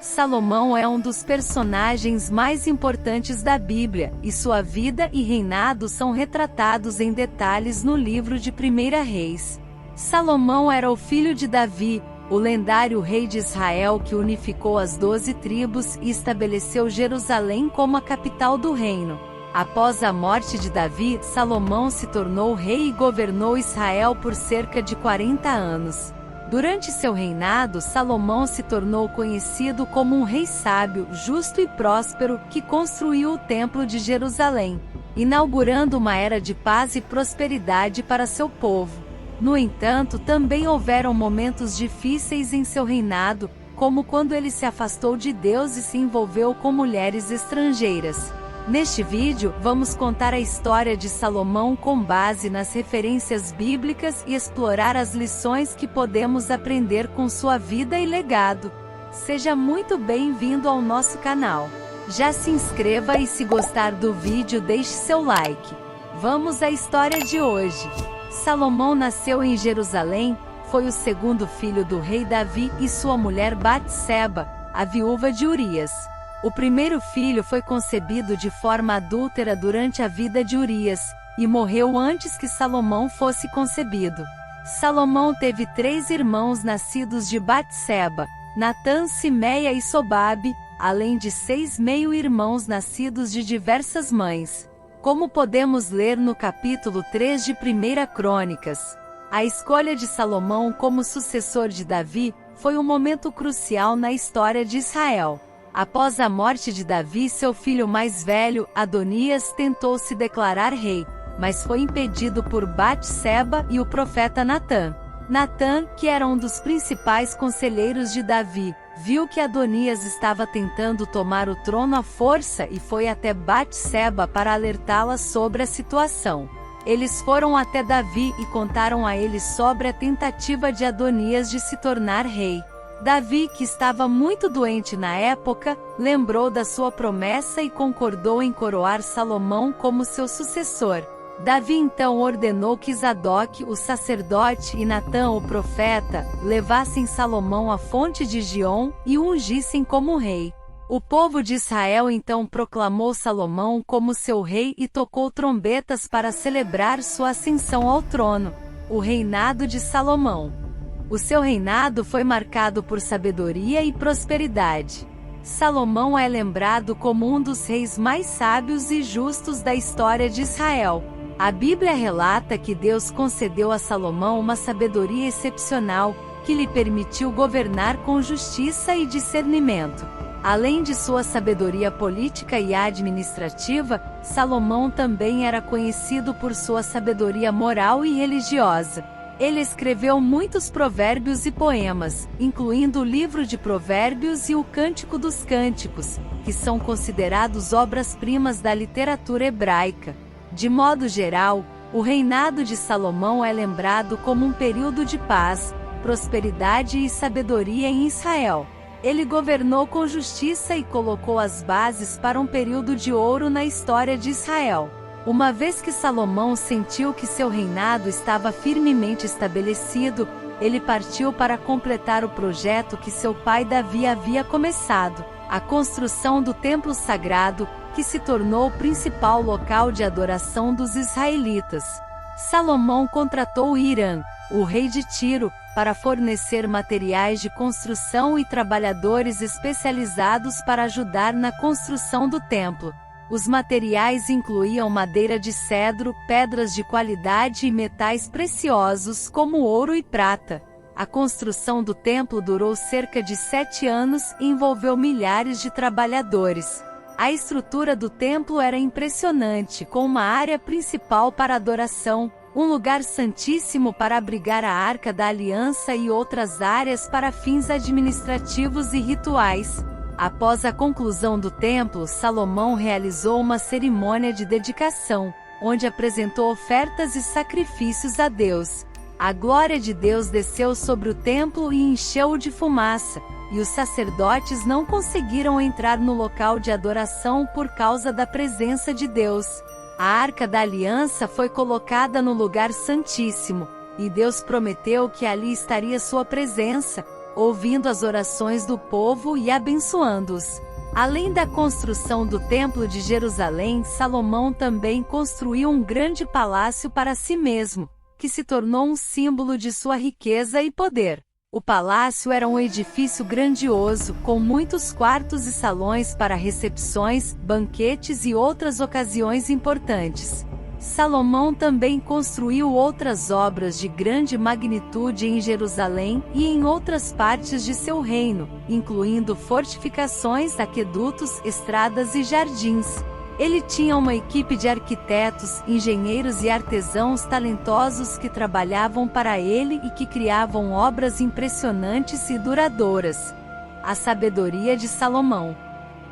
Salomão é um dos personagens mais importantes da Bíblia, e sua vida e reinado são retratados em detalhes no livro de 1 Reis. Salomão era o filho de Davi, o lendário rei de Israel que unificou as 12 tribos e estabeleceu Jerusalém como a capital do reino. Após a morte de Davi, Salomão se tornou rei e governou Israel por cerca de 40 anos. Durante seu reinado, Salomão se tornou conhecido como um rei sábio, justo e próspero, que construiu o Templo de Jerusalém, inaugurando uma era de paz e prosperidade para seu povo. No entanto, também houveram momentos difíceis em seu reinado, como quando ele se afastou de Deus e se envolveu com mulheres estrangeiras. Neste vídeo, vamos contar a história de Salomão com base nas referências bíblicas e explorar as lições que podemos aprender com sua vida e legado. Seja muito bem-vindo ao nosso canal. Já se inscreva e, se gostar do vídeo, deixe seu like. Vamos à história de hoje. Salomão nasceu em Jerusalém, foi o segundo filho do rei Davi e sua mulher Batseba, a viúva de Urias. O primeiro filho foi concebido de forma adúltera durante a vida de Urias, e morreu antes que Salomão fosse concebido. Salomão teve 3 irmãos nascidos de Batseba, Natã, Simeia e Sobabe, além de 6 meio-irmãos nascidos de diversas mães. Como podemos ler no capítulo 3 de 1 Crônicas, a escolha de Salomão como sucessor de Davi foi um momento crucial na história de Israel. Após a morte de Davi, seu filho mais velho, Adonias, tentou se declarar rei, mas foi impedido por Batseba e o profeta Natã. Natã, que era um dos principais conselheiros de Davi, viu que Adonias estava tentando tomar o trono à força e foi até Batseba para alertá-la sobre a situação. Eles foram até Davi e contaram a ele sobre a tentativa de Adonias de se tornar rei. Davi, que estava muito doente na época, lembrou da sua promessa e concordou em coroar Salomão como seu sucessor. Davi então ordenou que Zadok, o sacerdote, e Natã, o profeta, levassem Salomão à fonte de Giom e o ungissem como rei. O povo de Israel então proclamou Salomão como seu rei e tocou trombetas para celebrar sua ascensão ao trono. O reinado de Salomão. O seu reinado foi marcado por sabedoria e prosperidade. Salomão é lembrado como um dos reis mais sábios e justos da história de Israel. A Bíblia relata que Deus concedeu a Salomão uma sabedoria excepcional, que lhe permitiu governar com justiça e discernimento. Além de sua sabedoria política e administrativa, Salomão também era conhecido por sua sabedoria moral e religiosa. Ele escreveu muitos provérbios e poemas, incluindo o livro de Provérbios e o Cântico dos Cânticos, que são considerados obras-primas da literatura hebraica. De modo geral, o reinado de Salomão é lembrado como um período de paz, prosperidade e sabedoria em Israel. Ele governou com justiça e colocou as bases para um período de ouro na história de Israel. Uma vez que Salomão sentiu que seu reinado estava firmemente estabelecido, ele partiu para completar o projeto que seu pai Davi havia começado, a construção do templo sagrado, que se tornou o principal local de adoração dos israelitas. Salomão contratou Hiram, o rei de Tiro, para fornecer materiais de construção e trabalhadores especializados para ajudar na construção do templo. Os materiais incluíam madeira de cedro, pedras de qualidade e metais preciosos como ouro e prata. A construção do templo durou cerca de 7 anos e envolveu milhares de trabalhadores. A estrutura do templo era impressionante, com uma área principal para adoração, um lugar santíssimo para abrigar a Arca da Aliança e outras áreas para fins administrativos e rituais. Após a conclusão do templo, Salomão realizou uma cerimônia de dedicação, onde apresentou ofertas e sacrifícios a Deus. A glória de Deus desceu sobre o templo e encheu-o de fumaça, e os sacerdotes não conseguiram entrar no local de adoração por causa da presença de Deus. A Arca da Aliança foi colocada no lugar santíssimo, e Deus prometeu que ali estaria sua presença. ouvindo as orações do povo e abençoando-os. Além da construção do Templo de Jerusalém, Salomão também construiu um grande palácio para si mesmo, que se tornou um símbolo de sua riqueza e poder. O palácio era um edifício grandioso, com muitos quartos e salões para recepções, banquetes e outras ocasiões importantes. Salomão também construiu outras obras de grande magnitude em Jerusalém e em outras partes de seu reino, incluindo fortificações, aquedutos, estradas e jardins. Ele tinha uma equipe de arquitetos, engenheiros e artesãos talentosos que trabalhavam para ele e que criavam obras impressionantes e duradouras. A sabedoria de Salomão.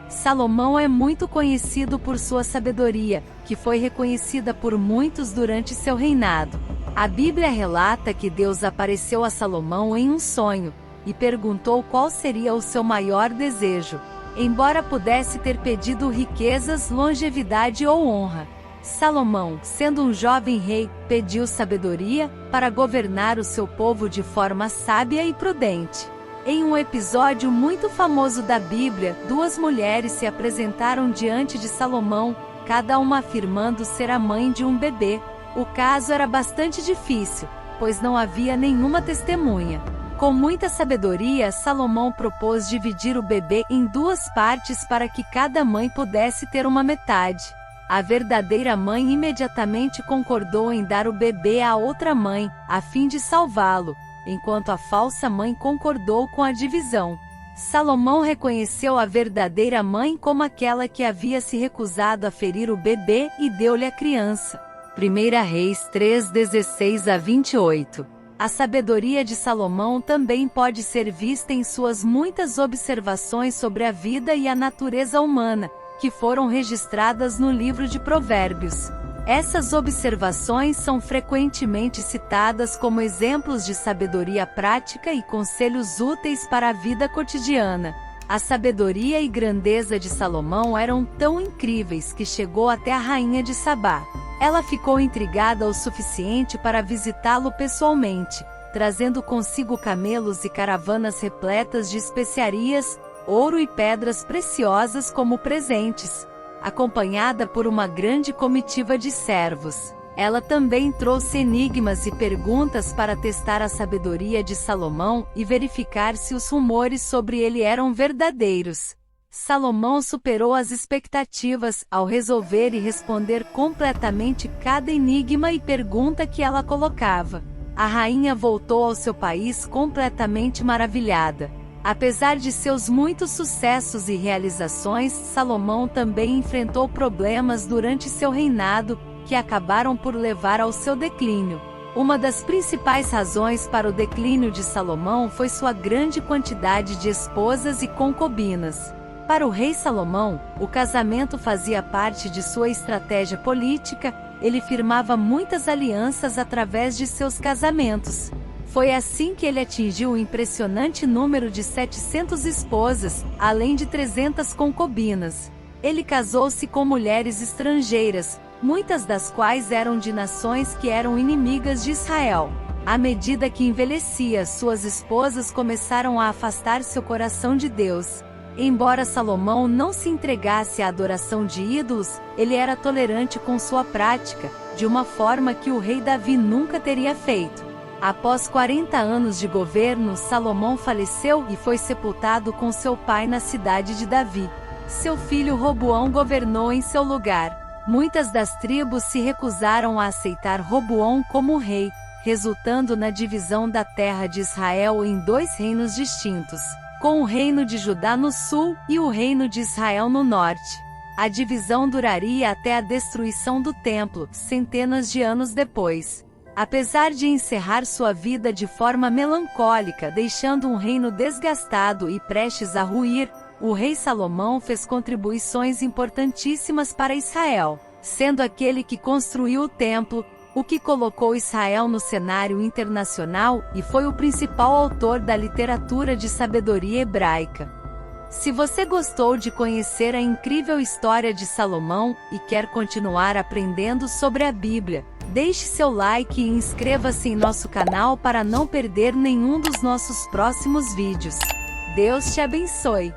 Salomão é muito conhecido por sua sabedoria, que foi reconhecida por muitos durante seu reinado. A Bíblia relata que Deus apareceu a Salomão em um sonho, e perguntou qual seria o seu maior desejo. Embora pudesse ter pedido riquezas, longevidade ou honra, Salomão, sendo um jovem rei, pediu sabedoria, para governar o seu povo de forma sábia e prudente. Em um episódio muito famoso da Bíblia, duas mulheres se apresentaram diante de Salomão, cada uma afirmando ser a mãe de um bebê. O caso era bastante difícil, pois não havia nenhuma testemunha. Com muita sabedoria, Salomão propôs dividir o bebê em duas partes para que cada mãe pudesse ter uma metade. A verdadeira mãe imediatamente concordou em dar o bebê à outra mãe, a fim de salvá-lo, enquanto a falsa mãe concordou com a divisão. Salomão reconheceu a verdadeira mãe como aquela que havia se recusado a ferir o bebê e deu-lhe a criança. 1 Reis 3:16-28. A sabedoria de Salomão também pode ser vista em suas muitas observações sobre a vida e a natureza humana, que foram registradas no livro de Provérbios. Essas observações são frequentemente citadas como exemplos de sabedoria prática e conselhos úteis para a vida cotidiana. A sabedoria e grandeza de Salomão eram tão incríveis que chegou até a rainha de Sabá. Ela ficou intrigada o suficiente para visitá-lo pessoalmente, trazendo consigo camelos e caravanas repletas de especiarias, ouro e pedras preciosas como presentes, acompanhada por uma grande comitiva de servos. Ela também trouxe enigmas e perguntas para testar a sabedoria de Salomão e verificar se os rumores sobre ele eram verdadeiros. Salomão superou as expectativas ao resolver e responder completamente cada enigma e pergunta que ela colocava. A rainha voltou ao seu país completamente maravilhada. Apesar de seus muitos sucessos e realizações, Salomão também enfrentou problemas durante seu reinado, que acabaram por levar ao seu declínio. Uma das principais razões para o declínio de Salomão foi sua grande quantidade de esposas e concubinas. Para o rei Salomão, o casamento fazia parte de sua estratégia política, ele firmava muitas alianças através de seus casamentos. Foi assim que ele atingiu o impressionante número de 700 esposas, além de 300 concubinas. Ele casou-se com mulheres estrangeiras, muitas das quais eram de nações que eram inimigas de Israel. À medida que envelhecia, suas esposas começaram a afastar seu coração de Deus. Embora Salomão não se entregasse à adoração de ídolos, ele era tolerante com sua prática, de uma forma que o rei Davi nunca teria feito. Após 40 anos de governo, Salomão faleceu e foi sepultado com seu pai na cidade de Davi. Seu filho Roboão governou em seu lugar. Muitas das tribos se recusaram a aceitar Roboão como rei, resultando na divisão da terra de Israel em dois reinos distintos, com o reino de Judá no sul e o reino de Israel no norte. A divisão duraria até a destruição do templo, centenas de anos depois. Apesar de encerrar sua vida de forma melancólica, deixando um reino desgastado e prestes a ruir, o rei Salomão fez contribuições importantíssimas para Israel, sendo aquele que construiu o templo, o que colocou Israel no cenário internacional e foi o principal autor da literatura de sabedoria hebraica. Se você gostou de conhecer a incrível história de Salomão e quer continuar aprendendo sobre a Bíblia, Deixe seu like e inscreva-se em nosso canal para não perder nenhum dos nossos próximos vídeos. Deus te abençoe!